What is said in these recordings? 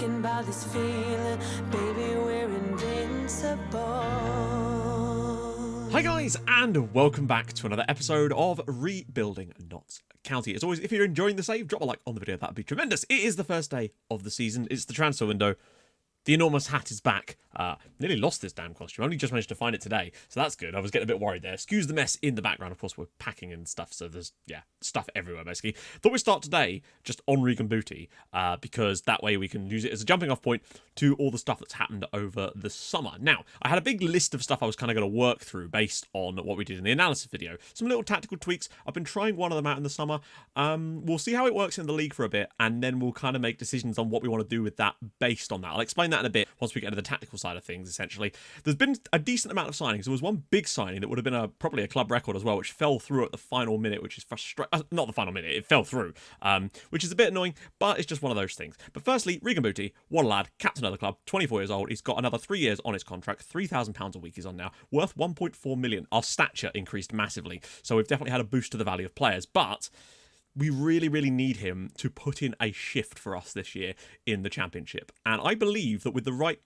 taken by this feeling, baby, we're invincible. Hi guys, and welcome back to another episode of Rebuilding Notts County. As always, if you're enjoying the save, drop a like on the video, that'd be tremendous. It is the first day of the season, it's the transfer window. The enormous hat is back. Nearly lost this damn costume. I only just managed to find it today, so that's good. I was getting a bit worried there. Excuse the mess in the background. Of course, we're packing and stuff, so there's, stuff everywhere, basically. Thought we'd start today just on Regan Booty, because that way we can use it as a jumping off point to all the stuff that's happened over the summer. Now, I had a big list of stuff I was kind of going to work through based on what we did in the analysis video. Some little tactical tweaks. I've been trying one of them out in the summer. We'll see how it works in the league for a bit, and then we'll kind of make decisions on what we want to do with that based on that. I'll explain that in a bit once we get to the tactical side of things, essentially. There's been a decent amount of signings. There was one big signing that would have been probably a club record as well, which fell through at the final minute, which is frustrating. Not the final minute, it fell through, which is a bit annoying, but it's just one of those things. But firstly, Regan Booty, what a lad, captain of the club, 24 years old. He's got another 3 years on his contract, £3,000 a week he's on now, worth 1.4 million. Our stature increased massively, so we've definitely had a boost to the value of players, but we really, really need him to put in a shift for us this year in the Championship. And I believe that with the right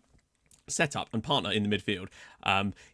setup and partner in the midfield,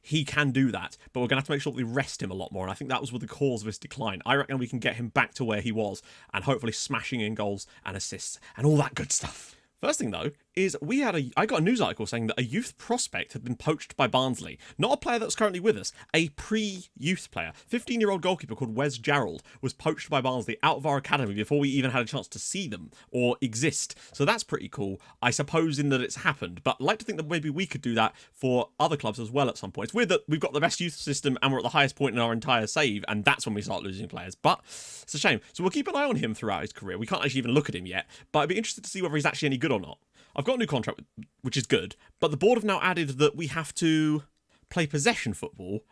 he can do that, but we're going to have to make sure that we rest him a lot more, and I think that was the cause of his decline. I reckon we can get him back to where he was, and hopefully smashing in goals and assists and all that good stuff. First thing, though, is I got a news article saying that a youth prospect had been poached by Barnsley. Not a player that's currently with us, a pre-youth player. 15-year-old goalkeeper called Wes Gerald was poached by Barnsley out of our academy before we even had a chance to see them or exist. So that's pretty cool, I suppose, in that it's happened. But I'd like to think that maybe we could do that for other clubs as well at some point. It's weird that we've got the best youth system and we're at the highest point in our entire save, and that's when we start losing players. But it's a shame. So we'll keep an eye on him throughout his career. We can't actually even look at him yet, but I'd be interested to see whether he's actually any good or not. I've got a new contract, which is good, but the board have now added that we have to play possession football,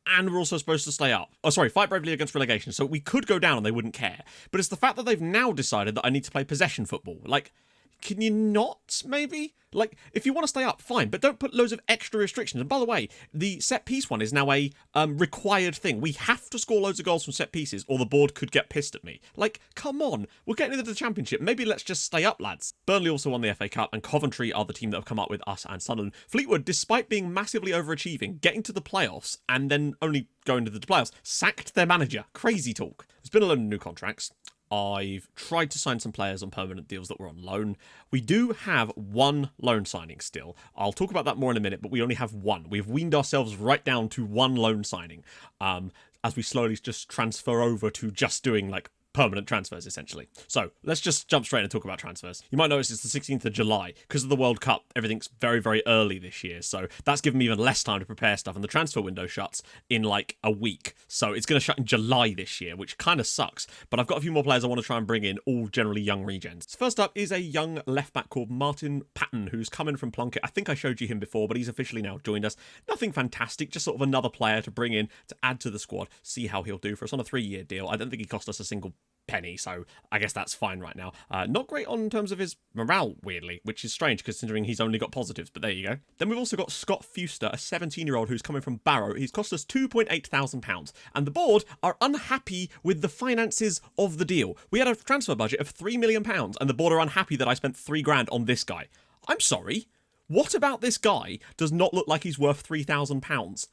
and we're also supposed to stay up. Fight bravely against relegation, so we could go down and they wouldn't care. But it's the fact that they've now decided that I need to play possession football. Like, can you not, maybe? Like, if you want to stay up, fine, but don't put loads of extra restrictions. And by the way, the set-piece one is now a required thing. We have to score loads of goals from set-pieces, or the board could get pissed at me. Like, come on, we're getting into the Championship. Maybe let's just stay up, lads. Burnley also won the FA Cup, and Coventry are the team that have come up with us and Sunderland. Fleetwood, despite being massively overachieving, getting to the playoffs, and then only going to the playoffs, sacked their manager. Crazy talk. There's been a load of new contracts. I've tried to sign some players on permanent deals that were on loan. We do have one loan signing still. I'll talk about that more in a minute, but we only have one. We've weaned ourselves right down to one loan signing, as we slowly just transfer over to just doing, like, permanent transfers, essentially. So let's just jump straight in and talk about transfers. You might notice it's the 16th of July. Because of the World Cup, everything's very, very early this year. So that's given me even less time to prepare stuff. And the transfer window shuts in like a week. So it's going to shut in July this year, which kind of sucks. But I've got a few more players I want to try and bring in, all generally young regens. So first up is a young left-back called Martin Patten, who's come in from Plunkett. I think I showed you him before, but he's officially now joined us. Nothing fantastic, just sort of another player to bring in to add to the squad, see how he'll do for us on a 3-year deal. I don't think he cost us a single penny, so I guess that's fine right now. Not great on terms of his morale, weirdly, which is strange considering he's only got positives, but there you go. Then we've also got Scott Fewster, a 17-year-old who's coming from Barrow. He's cost us £2,800, and the board are unhappy with the finances of the deal. We had a transfer budget of £3 million, and the board are unhappy that I spent £3,000 on this guy. I'm sorry, what about this guy does not look like he's worth £3,000?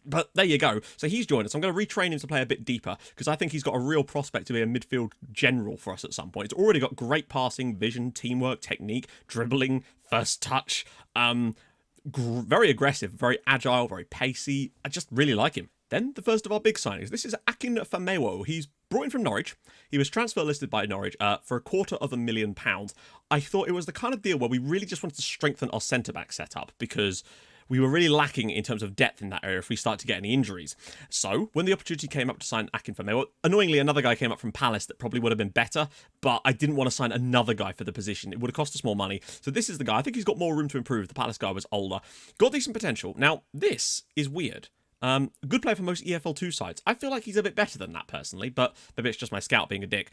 But there you go. So he's joined us. I'm going to retrain him to play a bit deeper because I think he's got a real prospect to be a midfield general for us at some point. He's already got great passing, vision, teamwork, technique, dribbling, first touch. Very aggressive, very agile, very pacey. I just really like him. Then the first of our big signings. This is Akin Famewo. He's brought in from Norwich. He was transfer listed by Norwich for £250,000. I thought it was the kind of deal where we really just wanted to strengthen our centre-back setup because we were really lacking in terms of depth in that area if we start to get any injuries. So, when the opportunity came up to sign Akin Famewo, annoyingly another guy came up from Palace that probably would have been better, but I didn't want to sign another guy for the position. It would have cost us more money. So this is the guy. I think he's got more room to improve. The Palace guy was older. Got decent potential. Now, this is weird. Good player for most EFL2 sides. I feel like he's a bit better than that personally, but maybe it's just my scout being a dick.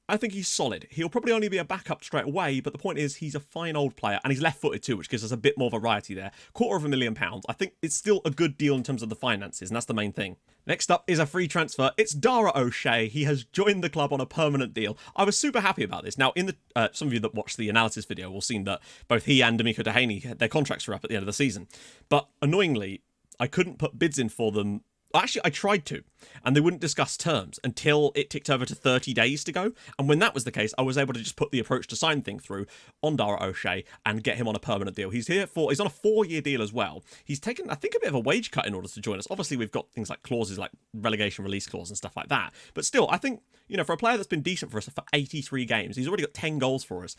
I think he's solid. He'll probably only be a backup straight away, but the point is he's a fine old player, and he's left-footed too, which gives us a bit more variety there. £250,000. I think it's still a good deal in terms of the finances, and that's the main thing. Next up is a free transfer. It's Dora O'Shea. He has joined the club on a permanent deal. I was super happy about this. Now, in the some of you that watched the analysis video will have seen that both he and D'Amico Dehaney, their contracts were up at the end of the season. But annoyingly, I couldn't put bids in for them. Actually, I tried to, and they wouldn't discuss terms until it ticked over to 30 days to go. And when that was the case, I was able to just put the approach to sign thing through on Dora O'Shea and get him on a permanent deal. He's on a 4-year deal as well. He's taken, I think, a bit of a wage cut in order to join us. Obviously, we've got things like clauses like relegation release clause and stuff like that. But still, I think, for a player that's been decent for us for 83 games, he's already got 10 goals for us.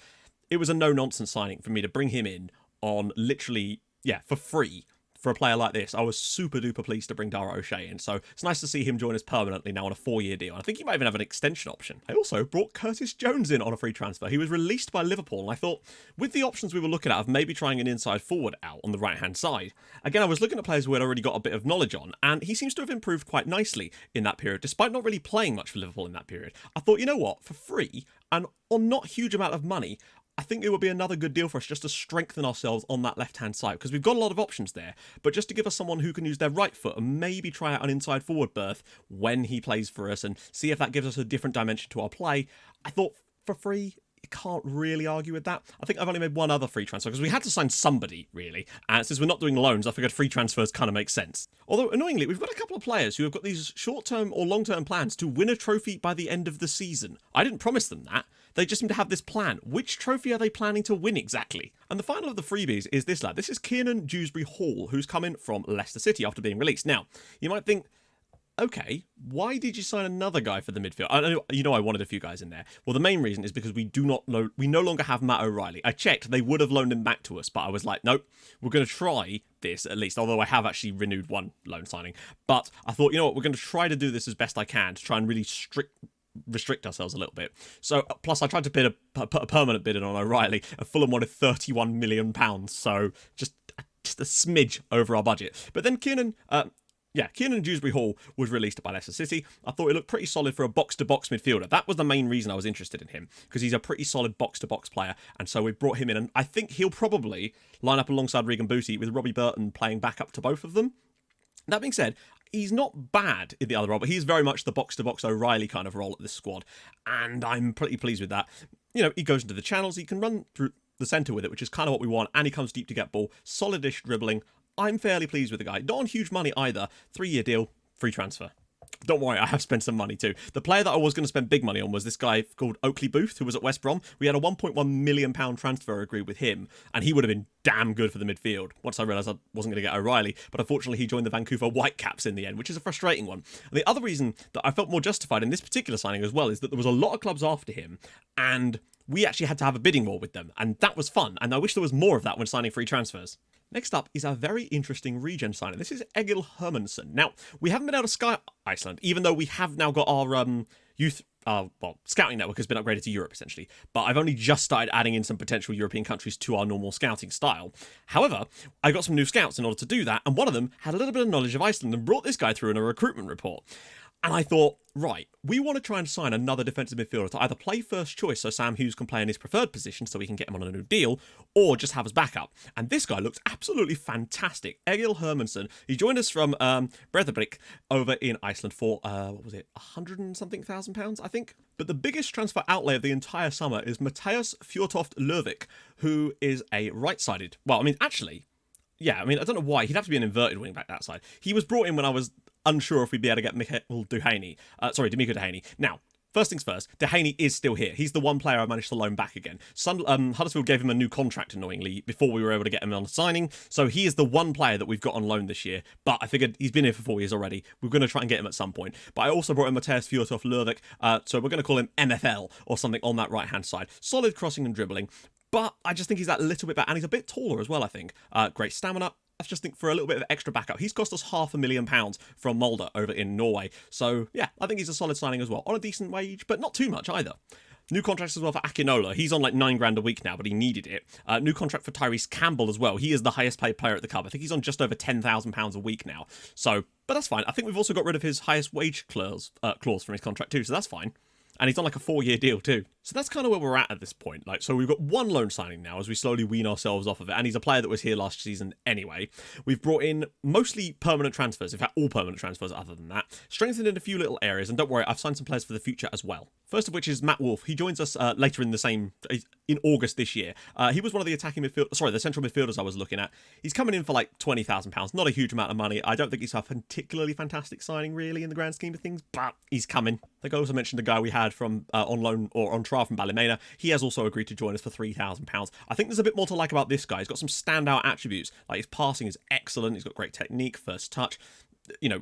It was a no-nonsense signing for me to bring him in on literally, for free. For a player like this, I was super duper pleased to bring Dora O'Shea in, so it's nice to see him join us permanently now on a 4-year deal. I think he might even have an extension option. I also brought Curtis Jones in on a free transfer. He was released by Liverpool, and I thought, with the options we were looking at of maybe trying an inside forward out on the right-hand side, again, I was looking at players who had already got a bit of knowledge on, and he seems to have improved quite nicely in that period, despite not really playing much for Liverpool in that period. I thought, you know what, for free, and on not a huge amount of money, I think it would be another good deal for us just to strengthen ourselves on that left-hand side, because we've got a lot of options there, but just to give us someone who can use their right foot and maybe try out an inside forward berth when he plays for us and see if that gives us a different dimension to our play. I thought for free, you can't really argue with that. I think I've only made one other free transfer because we had to sign somebody, really. And since we're not doing loans, I figured free transfers kind of make sense. Although, annoyingly, we've got a couple of players who have got these short-term or long-term plans to win a trophy by the end of the season. I didn't promise them that. They just seem to have this plan. Which trophy are they planning to win exactly? And the final of the freebies is this lad. This is Kiernan Dewsbury-Hall, who's come in from Leicester City after being released. Now, you might think, okay, why did you sign another guy for the midfield? I wanted a few guys in there. Well, the main reason is because we no longer have Matt O'Reilly. I checked, they would have loaned him back to us, but I was like, nope, we're going to try this at least, although I have actually renewed one loan signing. But I thought, we're going to try to do this as best I can to try and really restrict ourselves a little bit. So, plus I tried to put a permanent bid in on O'Reilly, and Fulham wanted £31 million, so just a smidge over our budget. But then Kiernan Dewsbury-Hall was released by Leicester City. I thought it looked pretty solid for a box-to-box midfielder. That was the main reason I was interested in him, because he's a pretty solid box-to-box player, and so we brought him in, and I think he'll probably line up alongside Regan Booty with Robbie Burton playing back up to both of them. That being said, he's not bad in the other role, but he's very much the box-to-box O'Reilly kind of role at this squad, and I'm pretty pleased with that. He goes into the channels, he can run through the centre with it, which is kind of what we want, and he comes deep to get ball, solidish dribbling. I'm fairly pleased with the guy. Not on huge money either. 3-year deal, free transfer. Don't worry, I have spent some money too. The player that I was going to spend big money on was this guy called Oakley Booth, who was at West Brom. We had a £1.1 million transfer agreed with him, and he would have been damn good for the midfield once I realised I wasn't going to get O'Reilly. But unfortunately, he joined the Vancouver Whitecaps in the end, which is a frustrating one. And the other reason that I felt more justified in this particular signing as well is that there was a lot of clubs after him, and we actually had to have a bidding war with them, and that was fun, and I wish there was more of that when signing free transfers. Next up is a very interesting regen signing. This is Egil Hermansson. Now, we haven't been able to scout Iceland, even though we have now got our scouting network has been upgraded to Europe, essentially. But I've only just started adding in some potential European countries to our normal scouting style. However, I got some new scouts in order to do that, and one of them had a little bit of knowledge of Iceland and brought this guy through in a recruitment report. And I thought, right, we want to try and sign another defensive midfielder to either play first choice so Sam Hughes can play in his preferred position so we can get him on a new deal, or just have us backup. And this guy looks absolutely fantastic. Egil Hermansson. He joined us from Breiðablik over in Iceland for, £100 and something thousand, I think. But the biggest transfer outlay of the entire summer is Mathias Fjortoft Lurvik, who is a right-sided... I don't know why. He'd have to be an inverted wing-back that side. He was brought in when I was unsure if we'd be able to get D'Amico Dehaney. Now, first things first, Dehaney is still here. He's the one player I managed to loan back again. Huddersfield gave him a new contract, annoyingly, before we were able to get him on signing, so he is the one player that we've got on loan this year, but I figured he's been here for 4 years already. We're going to try and get him at some point. But I also brought in Mathias Fjortoft Lurvik, so we're going to call him MFL or something on that right-hand side. Solid crossing and dribbling, but I just think he's that little bit better, and he's a bit taller as well, I think. Great stamina. I just think for a little bit of extra backup. He's cost us £500,000 from Molde over in Norway. So, yeah, I think he's a solid signing as well. On a decent wage, but not too much either. New contracts as well for Akinola. He's on like £9,000 a week now, but he needed it. New contract for Tyrese Campbell as well. He is the highest paid player at the club. I think he's on just over £10,000 a week now. So, but that's fine. I think we've also got rid of his highest wage clause from his contract too, so that's fine. And he's on like a 4-year deal too. So that's kind of where we're at this point. Like, so we've got one loan signing now as we slowly wean ourselves off of it. And he's a player that was here last season anyway. We've brought in mostly permanent transfers. In fact, all permanent transfers other than that. Strengthened in a few little areas. And don't worry, I've signed some players for the future as well. First of which is Matt Wolff. He joins us later in August this year. He was one of the the central midfielders I was looking at. He's coming in for like £20,000. Not a huge amount of money. I don't think he's a particularly fantastic signing really in the grand scheme of things, but he's coming. I think I also mentioned the guy we had from on loan or on trial from Ballymena. He has also agreed to join us for £3,000. I think there's a bit more to like about this guy. He's got some standout attributes. Like his passing is excellent. He's got great technique, first touch.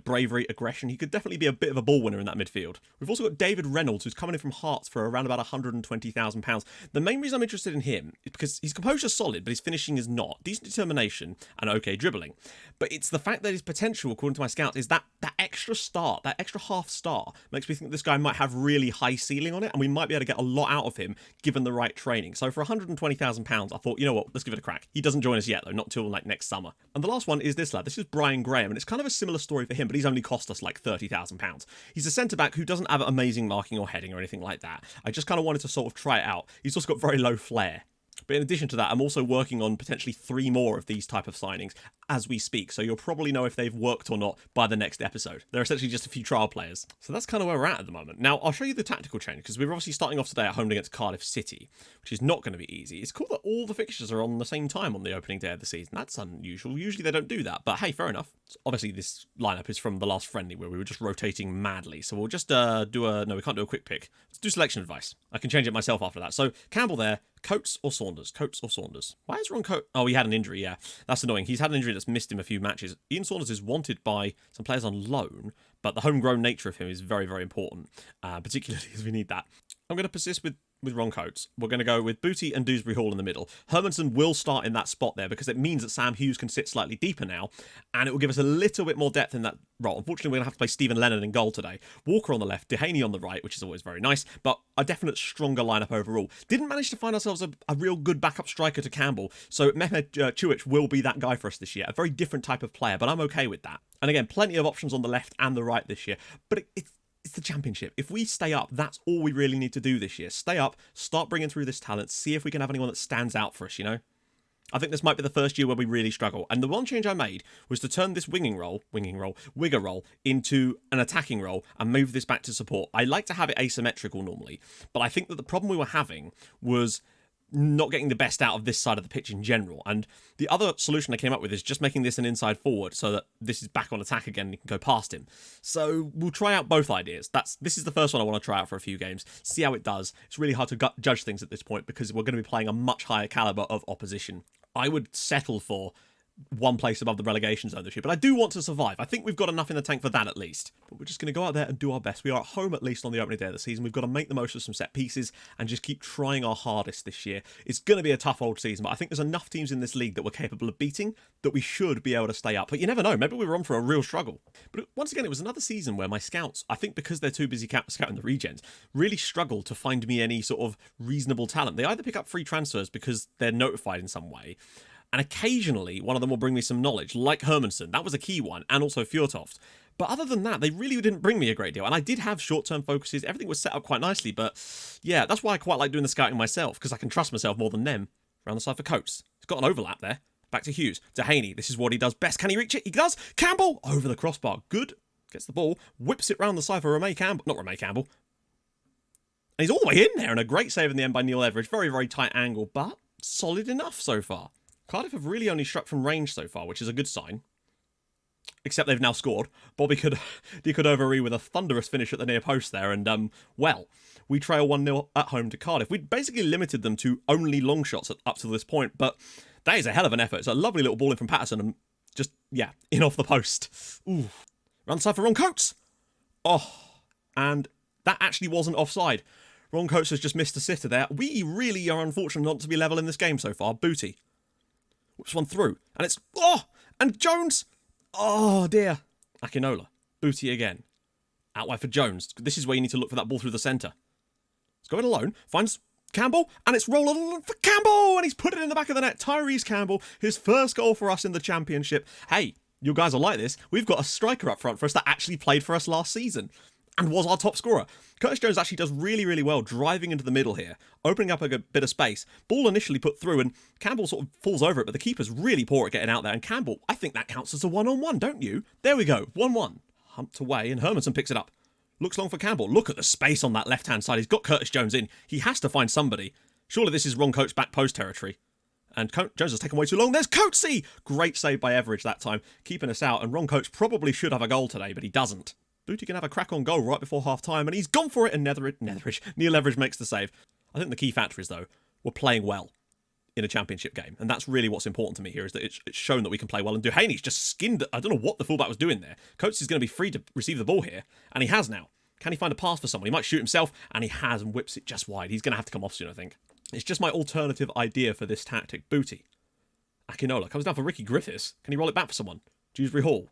Bravery, aggression. He could definitely be a bit of a ball winner in that midfield. We've also got David Reynolds, who's coming in from Hearts for around about £120,000. The main reason I'm interested in him is because his composure's solid, but his finishing is not. Decent determination and okay dribbling. But it's the fact that his potential, according to my scouts, is that extra star, that extra half star, makes me think this guy might have really high ceiling on it, and we might be able to get a lot out of him given the right training. So for £120,000, I thought, you know what, let's give it a crack. He doesn't join us yet, though, not till like next summer. And the last one is this lad. This is Brian Graham, and it's kind of a similar story for him, but he's only cost us like £30,000. He's a centre-back who doesn't have amazing marking or heading or anything like that. I just kind of wanted to sort of try it out. He's also got very low flair. But in addition to that, I'm also working on potentially 3 more of these type of signings as we speak. So you'll probably know if they've worked or not by the next episode. They're essentially just a few trial players. So that's kind of where we're at the moment. Now, I'll show you the tactical change because we're obviously starting off today at home against Cardiff City, which is not going to be easy. It's cool that all the fixtures are on the same time on the opening day of the season. That's unusual. Usually they don't do that. But hey, fair enough. So obviously, this lineup is from the last friendly where we were just rotating madly. So we'll just no, we can't do a quick pick. Let's do selection advice. I can change it myself after that. So Campbell there. Coates or Saunders? Coates or Saunders? Why is Ron Coates? Oh, he had an injury, yeah. That's annoying. He's had an injury that's missed him a few matches. Ian Saunders is wanted by some players on loan, but the homegrown nature of him is very, very important, particularly as we need that. I'm going to persist with Ron Coates. We're going to go with Booty and Dewsbury Hall in the middle. Hermanson will start in that spot there because it means that Sam Hughes can sit slightly deeper now, and it will give us a little bit more depth in that role. Unfortunately, we're going to have to play Stephen Lennon in goal today. Walker on the left, Dehaney on the right, which is always very nice, but a definite stronger lineup overall. Didn't manage to find ourselves a real good backup striker to Campbell, so Mehmet Çivic will be that guy for us this year. A very different type of player, but I'm okay with that. And again, plenty of options on the left and the right this year, but it's the Championship. If we stay up, that's all we really need to do this year. Stay up, start bringing through this talent, see if we can have anyone that stands out for us, I think this might be the first year where we really struggle. And the one change I made was to turn this wigger role into an attacking role and move this back to support. I like to have it asymmetrical normally, but I think that the problem we were having was not getting the best out of this side of the pitch in general. And the other solution I came up with is just making this an inside forward so that this is back on attack again and you can go past him. So we'll try out both ideas. This is the first one I want to try out for a few games, see how it does. It's really hard to judge things at this point because we're going to be playing a much higher caliber of opposition. I would settle for one place above the relegation zone this year, but I do want to survive. I think we've got enough in the tank for that at least. But we're just going to go out there and do our best. We are at home at least on the opening day of the season. We've got to make the most of some set pieces and just keep trying our hardest this year. It's going to be a tough old season, but I think there's enough teams in this league that we're capable of beating that we should be able to stay up. But you never know. Maybe we were on for a real struggle. But once again, it was another season where my scouts, I think because they're too busy scouting the regens, really struggled to find me any sort of reasonable talent. They either pick up free transfers because they're notified in some way, and occasionally, one of them will bring me some knowledge, like Hermanson. That was a key one, and also Fjortoft. But other than that, they really didn't bring me a great deal. And I did have short-term focuses. Everything was set up quite nicely. But yeah, that's why I quite like doing the scouting myself, because I can trust myself more than them. Around the side for Coates. He's got an overlap there. Back to Hughes. Dehaney. This is what he does best. Can he reach it? He does. Campbell over the crossbar. Good. Gets the ball. Whips it round the side for Romay Campbell. Not Romay Campbell. And he's all the way in there. And a great save in the end by Neil Everidge. Very, very tight angle, but solid enough so far. Cardiff have really only struck from range so far, which is a good sign. Except they've now scored. Bobby Cordova with a thunderous finish at the near post there. And, well, we trail 1-0 at home to Cardiff. We'd basically limited them to only long shots up to this point. But that is a hell of an effort. It's a lovely little ball in from Patten and just, yeah, in off the post. Ooh. Run side for Ron Coates. Oh, and that actually wasn't offside. Ron Coates has just missed a sitter there. We really are unfortunate not to be level in this game so far. Booty. Whips one through. And it's... Oh! And Jones! Oh, dear. Akinola. Booty again. Out wide for Jones. This is where you need to look for that ball through the centre. He's going alone. Finds Campbell. And it's rolling for Campbell! And he's put it in the back of the net. Tyrese Campbell. His first goal for us in the Championship. Hey, you guys will like this. We've got a striker up front for us that actually played for us last season. and was our top scorer. Curtis Jones actually does really, really well driving into the middle here, opening up a bit of space. Ball initially put through, and Campbell sort of falls over it, but the keeper's really poor at getting out there. And Campbell, I think that counts as a one-on-one, don't you? There we go, 1-1. Humped away, and Hermanson picks it up. Looks long for Campbell. Look at the space on that left-hand side. He's got Curtis Jones in. He has to find somebody. Surely this is Ron Coates' back post territory. And Jones has taken way too long. There's Coatesy! Great save by Everidge that time, keeping us out. And Ron Coates probably should have a goal today, but he doesn't. Booty can have a crack on goal right before half-time, and he's gone for it, and Neil Everidge makes the save. I think the key factor is, though, we're playing well in a championship game, and that's really what's important to me here, is that it's shown that we can play well. And Duhaney's just skinned it. I don't know what the fullback was doing there. Coates is going to be free to receive the ball here, and he has now. Can he find a pass for someone? He might shoot himself, and he has, and whips it just wide. He's going to have to come off soon, I think. It's just my alternative idea for this tactic. Booty. Akinola comes down for Ricky Griffiths. Can he roll it back for someone? Dewsbury Hall.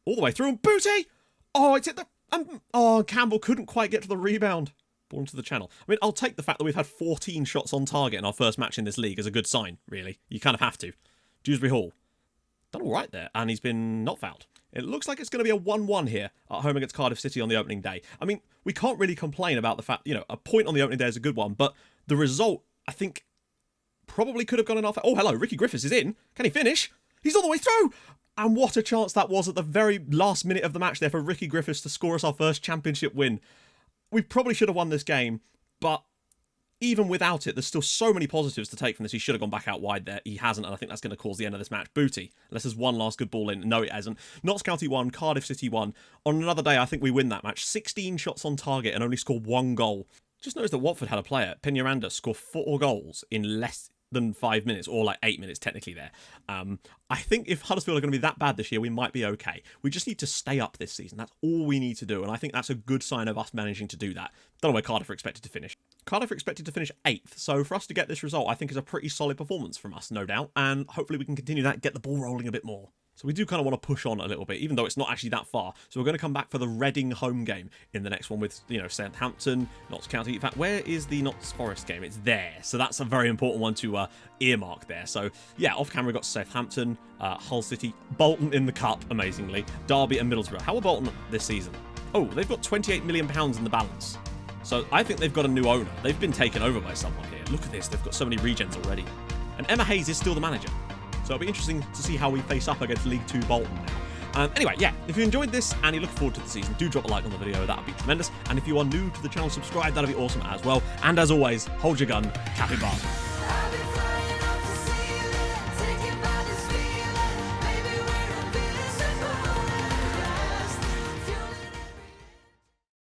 All the way through, and Booty! Oh, it's hit the... Campbell couldn't quite get to the rebound. Ball into the channel. I mean, I'll take the fact that we've had 14 shots on target in our first match in this league as a good sign, really. You kind of have to. Dewsbury Hall. Done all right there, and he's been not fouled. It looks like it's going to be a 1-1 here at home against Cardiff City on the opening day. I mean, we can't really complain about the fact, a point on the opening day is a good one, but the result, I think, probably could have gone enough. Oh, hello, Ricky Griffiths is in. Can he finish? He's all the way through! And what a chance that was at the very last minute of the match there for Ricky Griffiths to score us our first championship win. We probably should have won this game, but even without it, there's still so many positives to take from this. He should have gone back out wide there. He hasn't, and I think that's going to cause the end of this match. Booty, unless there's one last good ball in. No, it hasn't. Notts County 1, Cardiff City 1. On another day, I think we win that match. 16 shots on target and only score 1 goal. Just noticed that Watford had a player, Peñaranda, score 4 goals in less than 5 minutes, or like 8 minutes technically there. I think if Huddersfield are going to be that bad this year, we might be okay. We just need to stay up this season. That's all we need to do, and I think that's a good sign of us managing to do that. Don't know where Cardiff are expected to finish. Cardiff are expected to finish 8th, so for us to get this result, I think is a pretty solid performance from us, no doubt, and hopefully we can continue that and get the ball rolling a bit more. So we do kind of want to push on a little bit, even though it's not actually that far. So we're going to come back for the Reading home game in the next one with, Southampton, Notts County. In fact, where is the Notts Forest game? It's there. So that's a very important one to earmark there. So, yeah, off camera we got Southampton, Hull City, Bolton in the Cup, amazingly, Derby and Middlesbrough. How are Bolton this season? Oh, they've got £28 million in the balance. So I think they've got a new owner. They've been taken over by someone here. Look at this. They've got so many regens already. And Emma Hayes is still the manager. So it'll be interesting to see how we face up against League 2 Bolton now. Anyway, yeah, if you enjoyed this and you look forward to the season, do drop a like on the video. That would be tremendous. And if you are new to the channel, subscribe. That would be awesome as well. And as always, hold your gun, cap it bar.